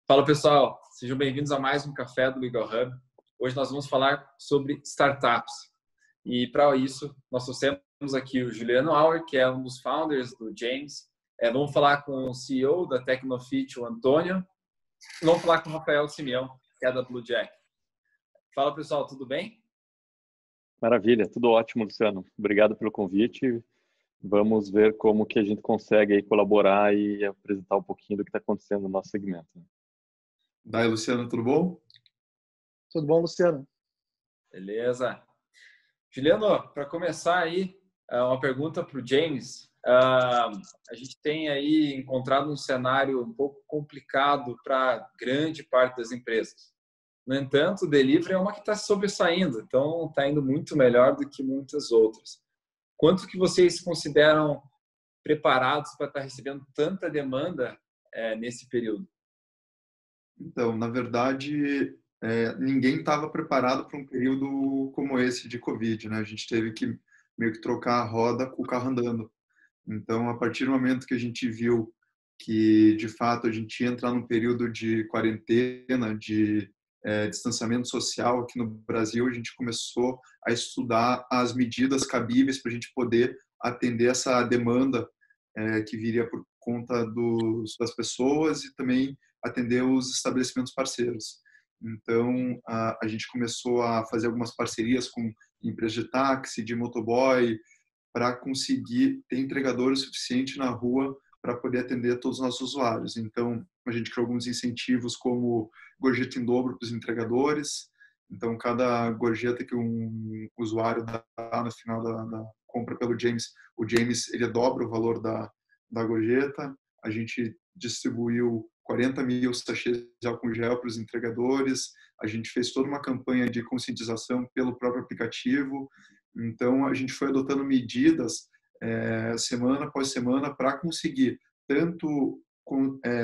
Fala pessoal, sejam bem-vindos a mais um Café do Legal Hub. Hoje nós vamos falar sobre startups. E para isso, nós trouxemos aqui o Juliano Auer, que é um dos founders do James. Vamos falar com o CEO da Tecnofit, o Antônio. E vamos falar com o Rafael Simeão, que é da Blue Jack. Fala pessoal, tudo bem? Maravilha, tudo ótimo, Luciano. Obrigado pelo convite. Vamos ver como que a gente consegue aí colaborar e apresentar um pouquinho do que está acontecendo no nosso segmento. Daí, Luciano, tudo bom? Tudo bom, Luciano? Beleza. Juliano, para começar aí, uma pergunta para o James. A gente tem aí encontrado um cenário um pouco complicado para grande parte das empresas. No entanto, o delivery é uma que está sobressaindo, então está indo muito melhor do que muitas outras. Quanto que vocês consideram preparados para estar recebendo tanta demanda nesse período? Então, na verdade, ninguém estava preparado para um período como esse de Covid, né? A gente teve que meio que trocar a roda com o carro andando. Então, a partir do momento que a gente viu que, de fato, a gente ia entrar num período de quarentena, de distanciamento social aqui no Brasil, a gente começou a estudar as medidas cabíveis para a gente poder atender essa demanda que viria por conta das pessoas e também atender os estabelecimentos parceiros. Então, a gente começou a fazer algumas parcerias com empresas de táxi, de motoboy, para conseguir ter entregadores suficiente na rua para poder atender todos os nossos usuários. Então, a gente criou alguns incentivos como gorjeta em dobro para os entregadores. Então, cada gorjeta que um usuário dá no final da compra pelo James, o James ele dobra o valor da gorjeta. A gente distribuiu 40 mil sachês de álcool gel para os entregadores. A gente fez toda uma campanha de conscientização pelo próprio aplicativo. Então, a gente foi adotando medidas semana após semana para conseguir tanto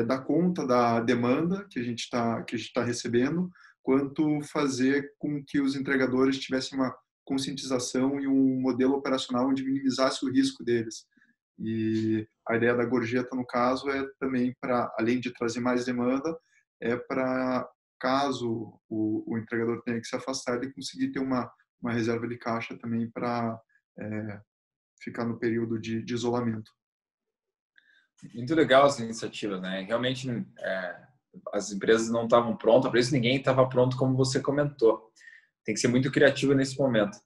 dar conta da demanda que a gente está recebendo, quanto fazer com que os entregadores tivessem uma conscientização e um modelo operacional onde minimizasse o risco deles. E a ideia da gorjeta, no caso, é também para, além de trazer mais demanda, é para, caso o entregador tenha que se afastar, ele conseguir ter uma reserva de caixa também para ficar no período de isolamento. Muito legal essa iniciativa, né? Realmente, as empresas não estavam prontas, por isso ninguém estava pronto, como você comentou. Tem que ser muito criativo nesse momento.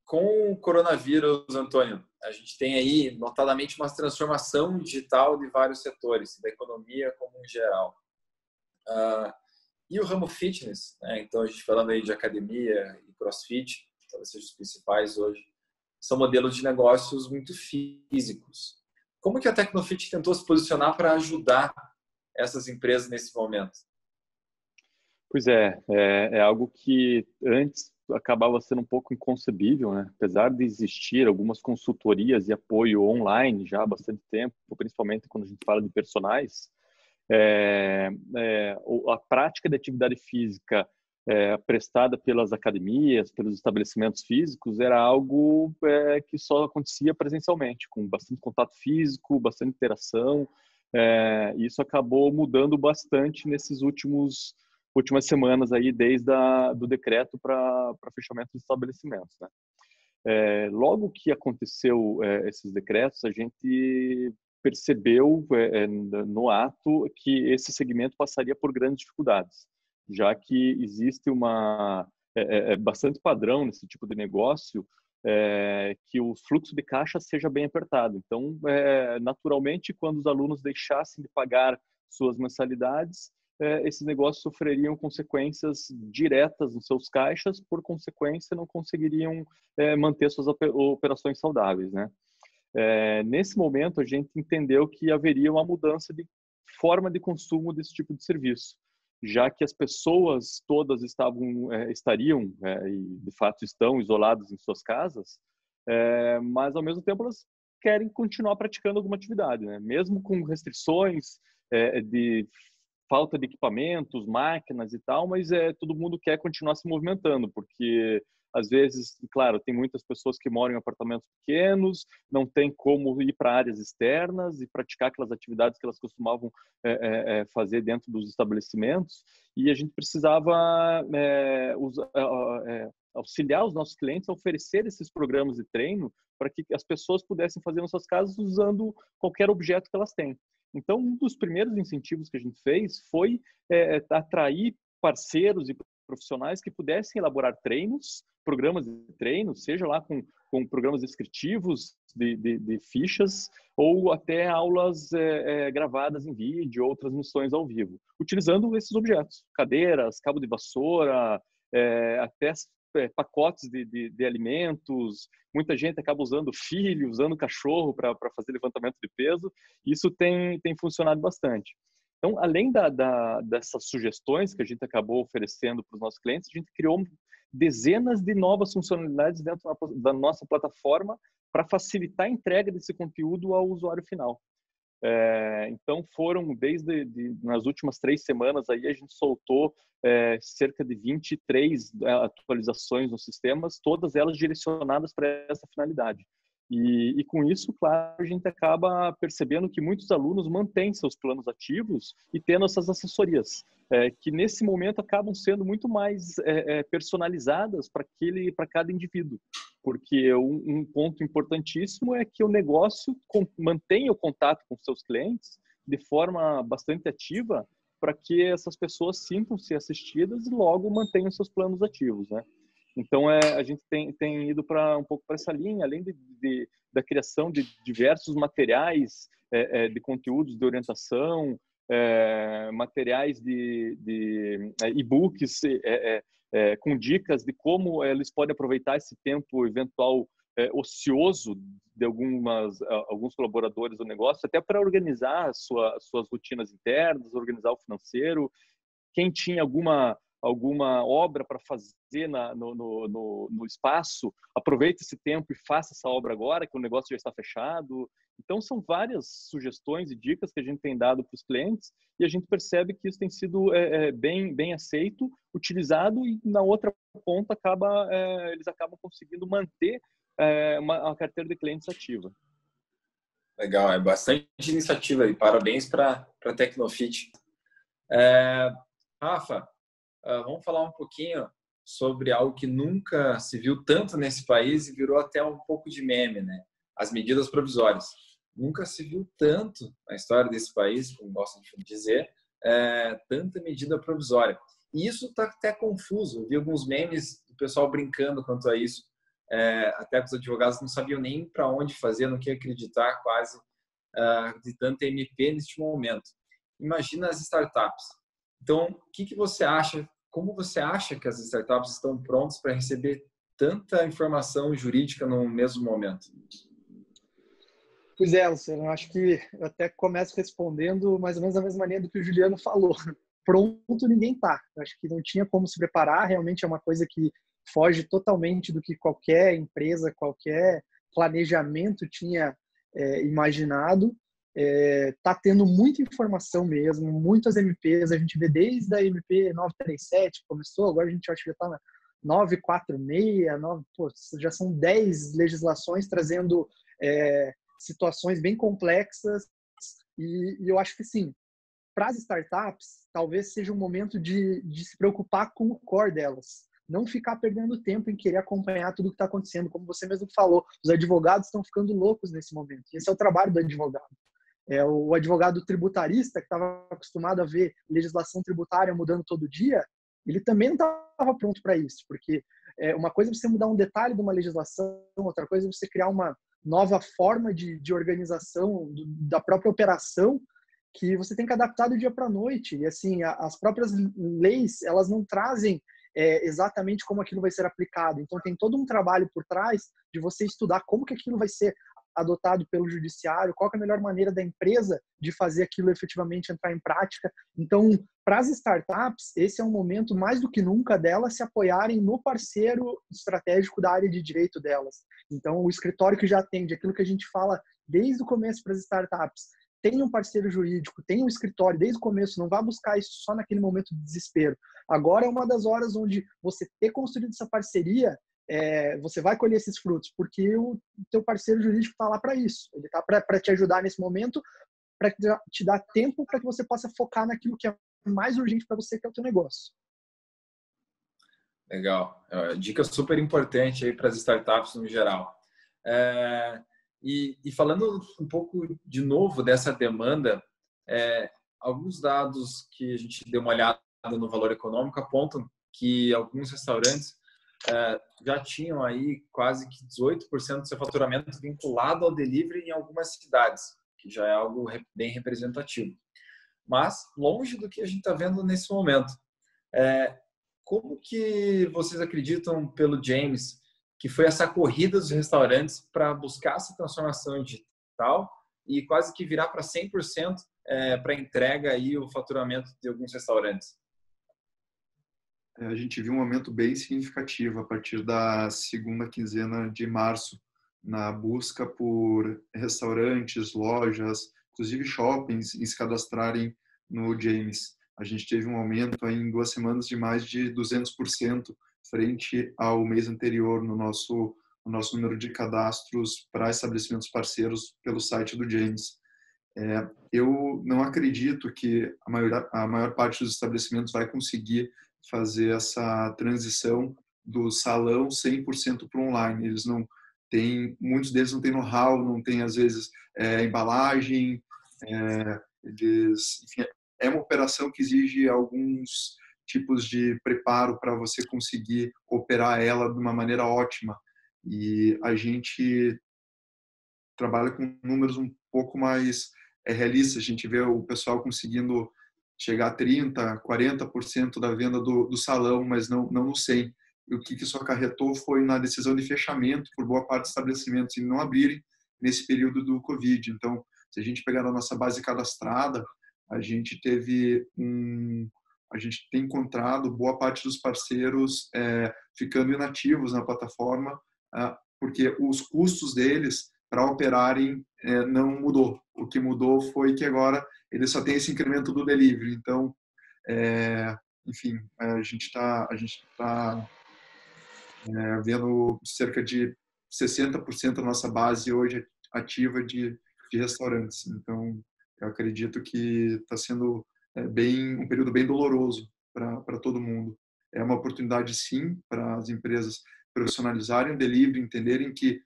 Com o coronavírus, Antônio, a gente tem aí, notadamente, uma transformação digital de vários setores, da economia como em geral. E o ramo fitness, né? Então, a gente falando aí de academia e crossfit, talvez sejam os principais hoje, são modelos de negócios muito físicos. Como que a Tecnofit tentou se posicionar para ajudar essas empresas nesse momento? Pois é algo que antes acabava sendo um pouco inconcebível, né? Apesar de existir algumas consultorias e apoio online já há bastante tempo, principalmente quando a gente fala de personagens, a prática de atividade física prestada pelas academias, pelos estabelecimentos físicos, era algo que só acontecia presencialmente, com bastante contato físico, bastante interação. E isso acabou mudando bastante nesses últimas semanas aí, desde do decreto para fechamento de estabelecimentos, né? Logo que aconteceu esses decretos, a gente percebeu no ato que esse segmento passaria por grandes dificuldades, já que existe bastante padrão nesse tipo de negócio, que o fluxo de caixa seja bem apertado. Então, naturalmente, quando os alunos deixassem de pagar suas mensalidades, esses negócios sofreriam consequências diretas nos seus caixas, por consequência, não conseguiriam manter suas operações saudáveis, né? Nesse momento, a gente entendeu que haveria uma mudança de forma de consumo desse tipo de serviço, já que as pessoas todas estariam, e de fato estão isoladas em suas casas, mas ao mesmo tempo elas querem continuar praticando alguma atividade, né? Mesmo com restrições de falta de equipamentos, máquinas e tal, mas todo mundo quer continuar se movimentando, porque Às vezes, claro, tem muitas pessoas que moram em apartamentos pequenos, não tem como ir para áreas externas e praticar aquelas atividades que elas costumavam fazer dentro dos estabelecimentos, e a gente precisava auxiliar os nossos clientes a oferecer esses programas de treino para que as pessoas pudessem fazer nas suas casas usando qualquer objeto que elas têm. Então, um dos primeiros incentivos que a gente fez foi atrair parceiros e profissionais que pudessem elaborar treinos, programas de treino, seja lá com programas descritivos de fichas ou até aulas gravadas em vídeo ou transmissões ao vivo, utilizando esses objetos, cadeiras, cabo de vassoura, até pacotes de alimentos. Muita gente acaba usando filho, usando cachorro para fazer levantamento de peso. Isso tem funcionado bastante. Então, além dessas sugestões que a gente acabou oferecendo para os nossos clientes, a gente criou dezenas de novas funcionalidades dentro da nossa plataforma para facilitar a entrega desse conteúdo ao usuário final. Então, foram nas últimas 3 semanas aí a gente soltou cerca de 23 atualizações nos sistemas, todas elas direcionadas para essa finalidade. E com isso, claro, a gente acaba percebendo que muitos alunos mantêm seus planos ativos e tendo essas assessorias, que nesse momento acabam sendo muito mais personalizadas para cada indivíduo. Porque um ponto importantíssimo é que o negócio mantenha o contato com seus clientes de forma bastante ativa para que essas pessoas sintam-se assistidas e logo mantenham seus planos ativos, né? Então, a gente tem ido um pouco para essa linha, além da criação de diversos materiais de conteúdos de orientação, materiais de e-books com dicas de como eles podem aproveitar esse tempo eventual ocioso de alguns colaboradores do negócio, até para organizar suas rotinas internas, organizar o financeiro. Quem tinha alguma obra para fazer no espaço, aproveite esse tempo e faça essa obra agora, que o negócio já está fechado. Então, são várias sugestões e dicas que a gente tem dado para os clientes e a gente percebe que isso tem sido bem aceito, utilizado, e na outra ponta eles acabam conseguindo manter uma carteira de clientes ativa. Legal, é bastante iniciativa e parabéns para a Tecnofit. Rafa, vamos falar um pouquinho sobre algo que nunca se viu tanto nesse país e virou até um pouco de meme, né? As medidas provisórias. Nunca se viu tanto na história desse país, como gostam de dizer, tanta medida provisória. E isso está até confuso. Eu vi alguns memes do pessoal brincando quanto a isso. Até que os advogados não sabiam nem para onde fazer, não queriam acreditar quase de tanta MP neste momento. Imagina as startups. Então, o que você acha? Como você acha que as startups estão prontas para receber tanta informação jurídica no mesmo momento? Pois é, Luciano, eu acho que eu até começo respondendo mais ou menos da mesma maneira do que o Juliano falou. Pronto, ninguém está. Acho que não tinha como se preparar, realmente é uma coisa que foge totalmente do que qualquer empresa, qualquer planejamento tinha imaginado. Tá tendo muita informação mesmo, muitas MPs, a gente vê desde a MP 937 que começou, agora a gente acha que já está na 946, já são 10 legislações trazendo situações bem complexas, e eu acho que sim, para as startups, talvez seja um momento de se preocupar com o core delas. Não ficar perdendo tempo em querer acompanhar tudo que está acontecendo. Como você mesmo falou, os advogados estão ficando loucos nesse momento. Esse é o trabalho do advogado. O advogado tributarista, que estava acostumado a ver legislação tributária mudando todo dia, ele também não estava pronto para isso. Porque uma coisa é você mudar um detalhe de uma legislação, outra coisa é você criar uma nova forma de organização da própria operação, que você tem que adaptar do dia para a noite. E assim, as próprias leis, elas não trazem exatamente como aquilo vai ser aplicado. Então, tem todo um trabalho por trás de você estudar como que aquilo vai ser adotado pelo judiciário, qual que é a melhor maneira da empresa de fazer aquilo efetivamente entrar em prática. Então, para as startups, esse é um momento mais do que nunca delas se apoiarem no parceiro estratégico da área de direito delas. Então, o escritório que já atende aquilo que a gente fala desde o começo para as startups, tem um parceiro jurídico, tem um escritório desde o começo, não vá buscar isso só naquele momento de desespero. Agora é uma das horas onde você ter construído essa parceria você vai colher esses frutos, porque o teu parceiro jurídico está lá para isso. Ele está para te ajudar nesse momento, para te dar tempo para que você possa focar naquilo que é mais urgente para você, que é o teu negócio. Legal. Dica super importante aí para as startups no geral. E falando um pouco de novo dessa demanda, alguns dados que a gente deu uma olhada no Valor Econômico apontam que alguns restaurantes já tinham aí quase que 18% do seu faturamento vinculado ao delivery em algumas cidades, que já é algo bem representativo. Mas longe do que a gente está vendo nesse momento. Como que vocês acreditam, pelo James, que foi essa corrida dos restaurantes para buscar essa transformação digital e quase que virar para 100% para entrega aí o faturamento de alguns restaurantes? A gente viu um aumento bem significativo a partir da segunda quinzena de março, na busca por restaurantes, lojas, inclusive shoppings, em se cadastrarem no James. A gente teve um aumento em 2 semanas de mais de 200% frente ao mês anterior no nosso número de cadastros para estabelecimentos parceiros pelo site do James. Eu não acredito que a maior parte dos estabelecimentos vai conseguir fazer essa transição do salão 100% para o online. Eles não têm, muitos deles não têm know-how, não têm às vezes embalagem, enfim, é uma operação que exige alguns tipos de preparo para você conseguir operar ela de uma maneira ótima. E a gente trabalha com números um pouco mais realistas. A gente vê o pessoal conseguindo chegar a 30%, 40% da venda do salão, mas não no 100%. E o que isso acarretou foi na decisão de fechamento por boa parte dos estabelecimentos e não abrirem nesse período do Covid. Então, se a gente pegar a nossa base cadastrada, a gente tem encontrado boa parte dos parceiros ficando inativos na plataforma, porque os custos deles para operarem não mudou. O que mudou foi que agora ele só tem esse incremento do delivery. Então, enfim, a gente está vendo cerca de 60% da nossa base hoje ativa de restaurantes. Então, eu acredito que está sendo um período bem doloroso para todo mundo. É uma oportunidade, sim, para as empresas profissionalizarem o delivery, entenderem que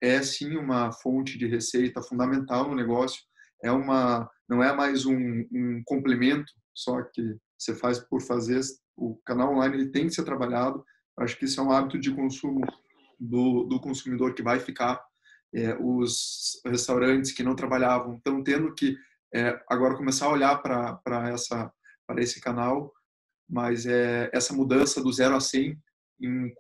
é sim uma fonte de receita fundamental no negócio. Não é mais um complemento só que você faz por fazer. O canal online ele tem que ser trabalhado. Acho que isso é um hábito de consumo do consumidor que vai ficar. Os restaurantes que não trabalhavam estão tendo que agora começar a olhar para esse canal, mas essa mudança do 0 a 100 em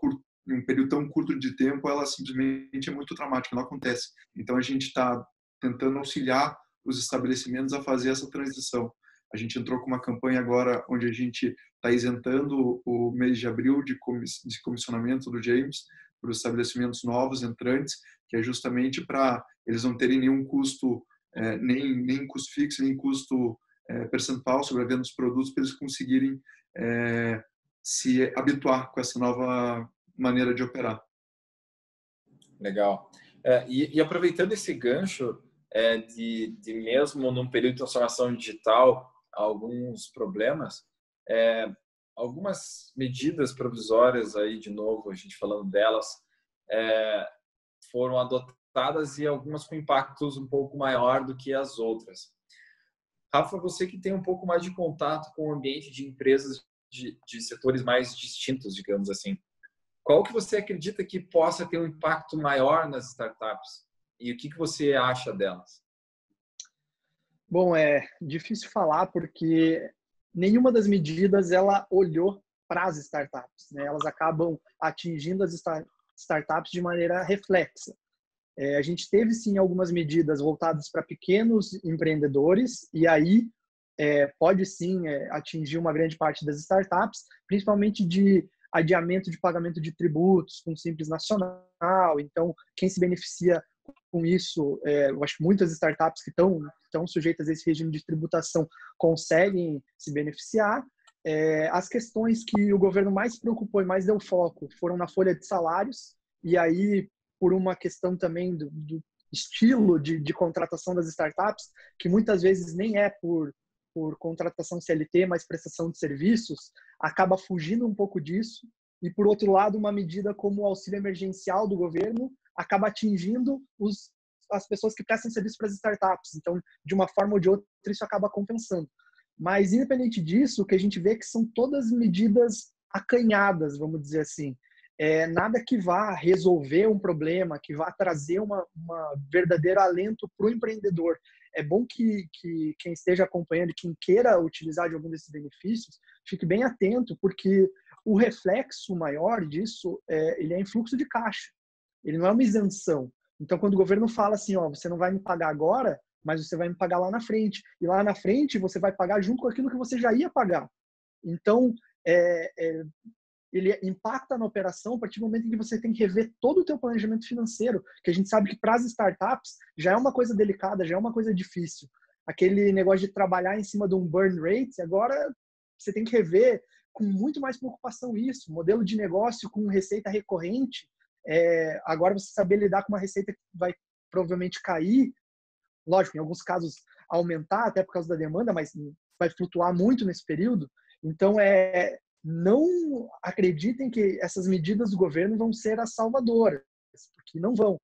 um período tão curto de tempo, ela simplesmente é muito traumática, não acontece. Então a gente está tentando auxiliar os estabelecimentos a fazer essa transição. A gente entrou com uma campanha agora onde a gente está isentando o mês de abril de comissionamento do James para os estabelecimentos novos, entrantes, que é justamente para eles não terem nenhum custo, nem custo fixo, nem custo percentual sobre a venda dos produtos, para eles conseguirem se habituar com essa nova maneira de operar. Legal. E aproveitando esse gancho de mesmo num período de transformação digital, alguns problemas, algumas medidas provisórias aí, de novo, a gente falando delas, foram adotadas e algumas com impactos um pouco maior do que as outras. Rafa, você que tem um pouco mais de contato com o ambiente de empresas de setores mais distintos, digamos assim, qual que você acredita que possa ter um impacto maior nas startups? E o que você acha delas? Bom, é difícil falar porque nenhuma das medidas ela olhou para as startups, né? Elas acabam atingindo as startups de maneira reflexa. A gente teve sim algumas medidas voltadas para pequenos empreendedores e aí pode sim atingir uma grande parte das startups, principalmente de adiamento de pagamento de tributos com Simples Nacional. Então, quem se beneficia com isso, eu acho que muitas startups que estão sujeitas a esse regime de tributação conseguem se beneficiar. As questões que o governo mais se preocupou e mais deu foco foram na folha de salários, e aí por uma questão também do estilo de contratação das startups, que muitas vezes nem é por contratação CLT, mas prestação de serviços, acaba fugindo um pouco disso. E, por outro lado, uma medida como o auxílio emergencial do governo acaba atingindo as pessoas que prestam serviço para as startups. Então, de uma forma ou de outra, isso acaba compensando. Mas, independente disso, o que a gente vê é que são todas medidas acanhadas, vamos dizer assim. Nada que vá resolver um problema, que vá trazer uma verdadeiro alento para o empreendedor. É bom que quem esteja acompanhando, quem queira utilizar de algum desses benefícios, fique bem atento, porque o reflexo maior disso ele é em fluxo de caixa. Ele não é uma isenção. Então, quando o governo fala assim, você não vai me pagar agora, mas você vai me pagar lá na frente. E lá na frente você vai pagar junto com aquilo que você já ia pagar. Então, ele impacta na operação a partir do momento em que você tem que rever todo o teu planejamento financeiro, que a gente sabe que para as startups já é uma coisa delicada, já é uma coisa difícil. Aquele negócio de trabalhar em cima de um burn rate, agora você tem que rever com muito mais preocupação isso. Modelo de negócio com receita recorrente, agora você saber lidar com uma receita que vai provavelmente cair, lógico, em alguns casos aumentar até por causa da demanda, mas vai flutuar muito nesse período. Então, não acreditem que essas medidas do governo vão ser as salvadoras, porque não vão.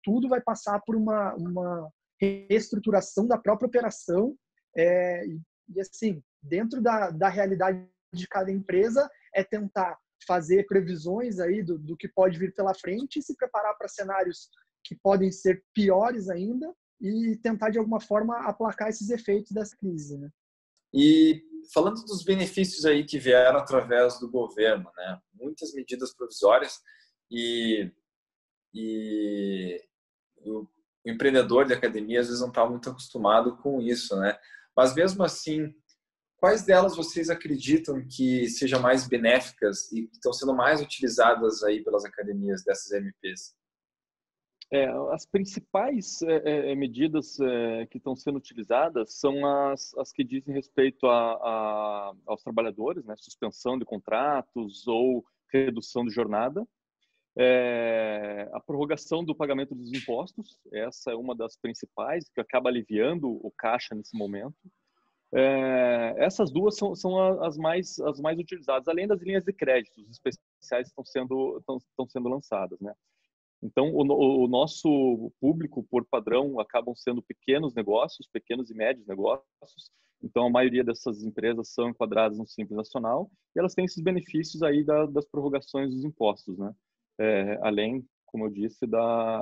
Tudo vai passar por uma reestruturação da própria operação e assim, dentro da realidade de cada empresa, tentar fazer previsões aí do que pode vir pela frente e se preparar para cenários que podem ser piores ainda e tentar, de alguma forma, aplacar esses efeitos dessa crise, né? E falando dos benefícios aí que vieram através do governo, né? Muitas medidas provisórias e o empreendedor de academia às vezes não está muito acostumado com isso, né? Mas mesmo assim, quais delas vocês acreditam que sejam mais benéficas e que estão sendo mais utilizadas aí pelas academias dessas MPs? As principais medidas que estão sendo utilizadas são as que dizem respeito aos trabalhadores, né? Suspensão de contratos ou redução de jornada. A prorrogação do pagamento dos impostos, essa é uma das principais, que acaba aliviando o caixa nesse momento. Essas duas são as mais utilizadas, além das linhas de créditos especiais que estão sendo lançadas, né? Então, o nosso público, por padrão, acabam sendo pequenos negócios, pequenos e médios negócios. Então, a maioria dessas empresas são enquadradas no Simples Nacional e elas têm esses benefícios aí das prorrogações dos impostos, né? Além, como eu disse,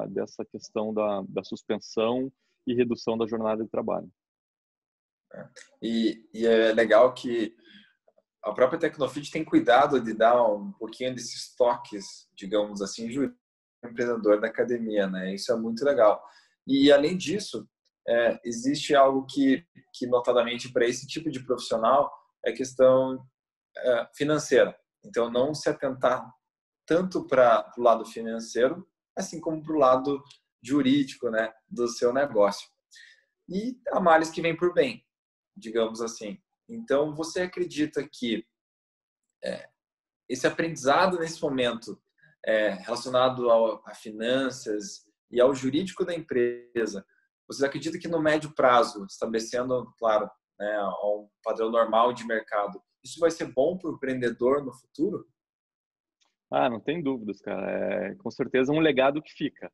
dessa questão da suspensão e redução da jornada de trabalho. E é legal que a própria Tecnofit tem cuidado de dar um pouquinho desses toques, digamos assim, jurídicos ao empreendedor da academia, né? Isso é muito legal. E, além disso, existe algo que notadamente, para esse tipo de profissional, é questão financeira. Então, não se atentar tanto para o lado financeiro, assim como para o lado jurídico, né, do seu negócio. E há males que vêm por bem, digamos assim. Então, você acredita que esse aprendizado nesse momento relacionado a finanças e ao jurídico da empresa, vocês acreditam que no médio prazo, estabelecendo, claro, né, um padrão normal de mercado, isso vai ser bom para o empreendedor no futuro? Não tem dúvidas, cara. Com certeza é um legado que fica.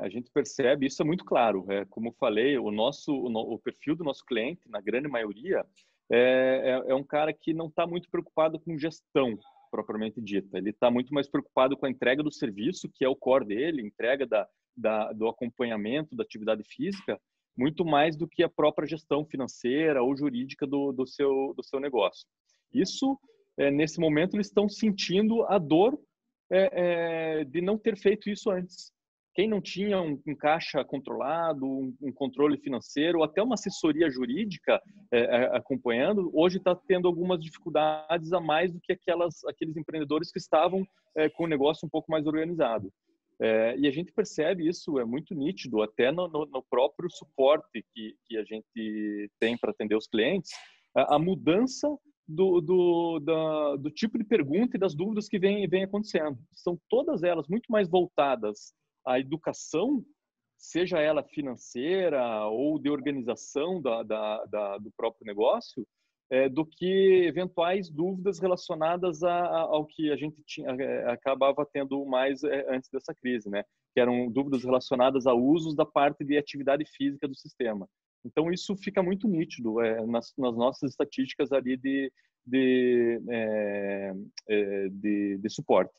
A gente percebe, isso é muito claro. Como eu falei, o perfil do nosso cliente, na grande maioria, é um cara que não está muito preocupado com gestão propriamente dita. Ele está muito mais preocupado com a entrega do serviço, que é o core dele, entrega do acompanhamento da atividade física, muito mais do que a própria gestão financeira ou jurídica do seu negócio. Isso, nesse momento, eles estão sentindo a dor de não ter feito isso antes. Quem não tinha um caixa controlado, um controle financeiro, ou até uma assessoria jurídica acompanhando, hoje está tendo algumas dificuldades a mais do que aqueles empreendedores que estavam com o negócio um pouco mais organizado. E a gente percebe isso, é muito nítido, até no próprio suporte que a gente tem para atender os clientes, a mudança do tipo de pergunta e das dúvidas que vem acontecendo. São todas elas muito mais voltadas à educação, seja ela financeira ou de organização do próprio negócio, do que eventuais dúvidas relacionadas ao que a gente acabava tendo mais antes dessa crise, né? Que eram dúvidas relacionadas a usos da parte de atividade física do sistema. Então, isso fica muito nítido nas nossas estatísticas ali de suporte.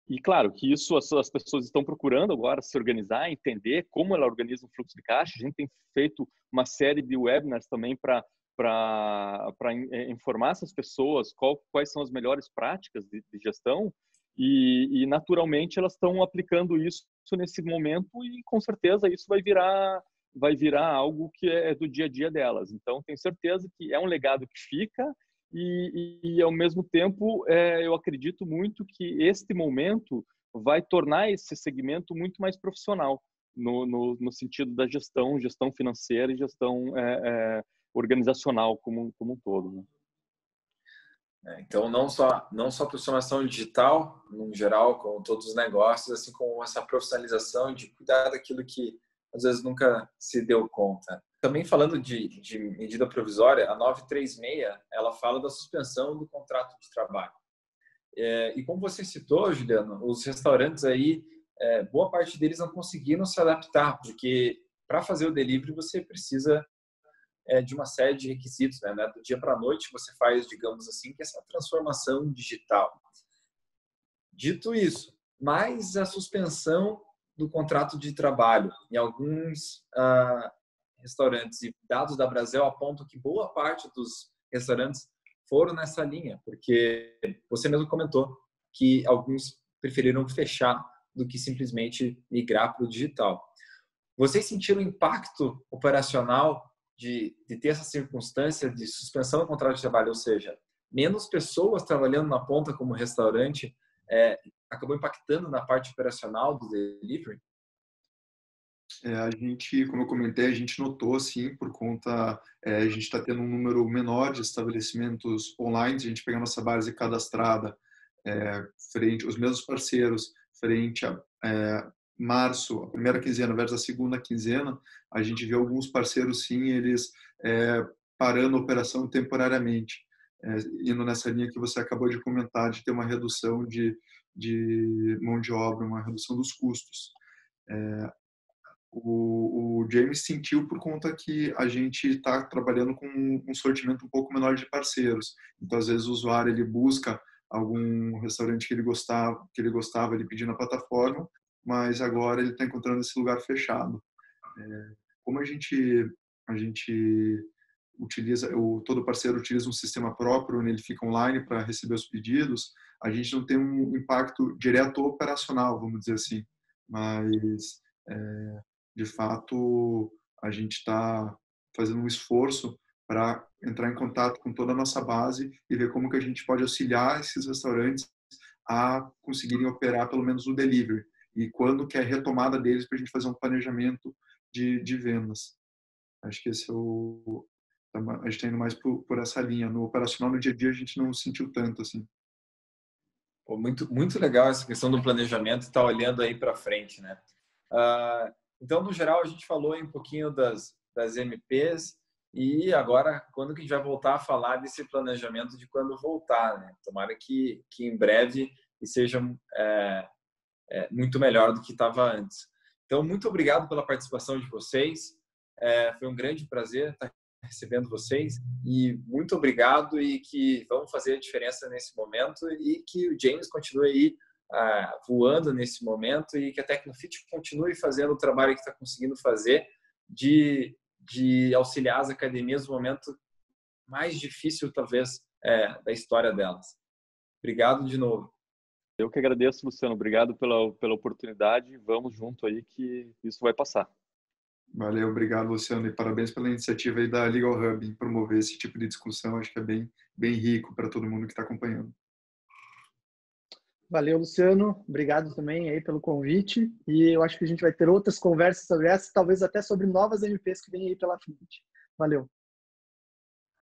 E, claro, que isso as pessoas estão procurando agora se organizar, entender como ela organiza um fluxo de caixa. A gente tem feito uma série de webinars também para informar essas pessoas quais são as melhores práticas de gestão e naturalmente, elas estão aplicando isso nesse momento e, com certeza, isso vai virar algo que é do dia a dia delas. Então, tenho certeza que é um legado que fica e ao mesmo tempo, eu acredito muito que este momento vai tornar esse segmento muito mais profissional no sentido da gestão financeira e gestão organizacional como um todo, né? Então, não só transformação digital, no geral, com todos os negócios, assim como essa profissionalização de cuidar daquilo que às vezes nunca se deu conta. Também falando de medida provisória, a 936, ela fala da suspensão do contrato de trabalho. E como você citou, Juliano, os restaurantes aí, boa parte deles não conseguiram se adaptar, porque para fazer o delivery você precisa de uma série de requisitos, né? Do dia para a noite você faz, digamos assim, que essa transformação digital. Dito isso, mais a suspensão do contrato de trabalho em alguns restaurantes, e dados da Brasel apontam que boa parte dos restaurantes foram nessa linha, porque você mesmo comentou que alguns preferiram fechar do que simplesmente migrar para o digital. Vocês sentiram o impacto operacional de ter essa circunstância de suspensão do contrato de trabalho, ou seja, menos pessoas trabalhando na ponta como restaurante, acabou impactando na parte operacional do delivery? A gente, como eu comentei, a gente notou, sim, por conta, a gente está tendo um número menor de estabelecimentos online, se a gente pegar nossa base cadastrada, frente os mesmos parceiros, frente a março, a primeira quinzena versus a segunda quinzena, a gente vê alguns parceiros, sim, eles parando a operação temporariamente, indo nessa linha que você acabou de comentar, de ter uma redução de mão de obra, uma redução dos custos. O James sentiu por conta que a gente está trabalhando com um sortimento um pouco menor de parceiros. Então, às vezes, o usuário ele busca algum restaurante que ele gostava, ele pedir na plataforma, mas agora ele está encontrando esse lugar fechado. Como a gente utiliza, todo parceiro utiliza um sistema próprio, onde ele fica online para receber os pedidos, a gente não tem um impacto direto operacional, vamos dizer assim, mas de fato a gente está fazendo um esforço para entrar em contato com toda a nossa base e ver como que a gente pode auxiliar esses restaurantes a conseguirem operar pelo menos o delivery e quando que é a retomada deles para a gente fazer um planejamento de vendas. Acho que esse a gente está indo mais por essa linha. No operacional, no dia a dia, a gente não sentiu tanto assim. Pô, muito legal essa questão do planejamento e estar olhando aí para frente, né? Então, no geral, a gente falou aí um pouquinho das MPs e agora, quando que a gente vai voltar a falar desse planejamento de quando voltar, né? Tomara que em breve e seja muito melhor do que estava antes. Então, muito obrigado pela participação de vocês. Foi um grande prazer estar recebendo vocês e muito obrigado e que vamos fazer a diferença nesse momento e que o James continue aí voando nesse momento e que a Tecnofit continue fazendo o trabalho que está conseguindo fazer de auxiliar as academias no momento mais difícil, talvez, da história delas. Obrigado de novo. Eu que agradeço, Luciano. Obrigado pela oportunidade. Vamos junto aí que isso vai passar. Valeu, obrigado, Luciano. E parabéns pela iniciativa aí da Legal Hub em promover esse tipo de discussão. Acho que é bem rico para todo mundo que está acompanhando. Valeu, Luciano. Obrigado também aí pelo convite. E eu acho que a gente vai ter outras conversas sobre essa, talvez até sobre novas MPs que vêm aí pela frente. Valeu.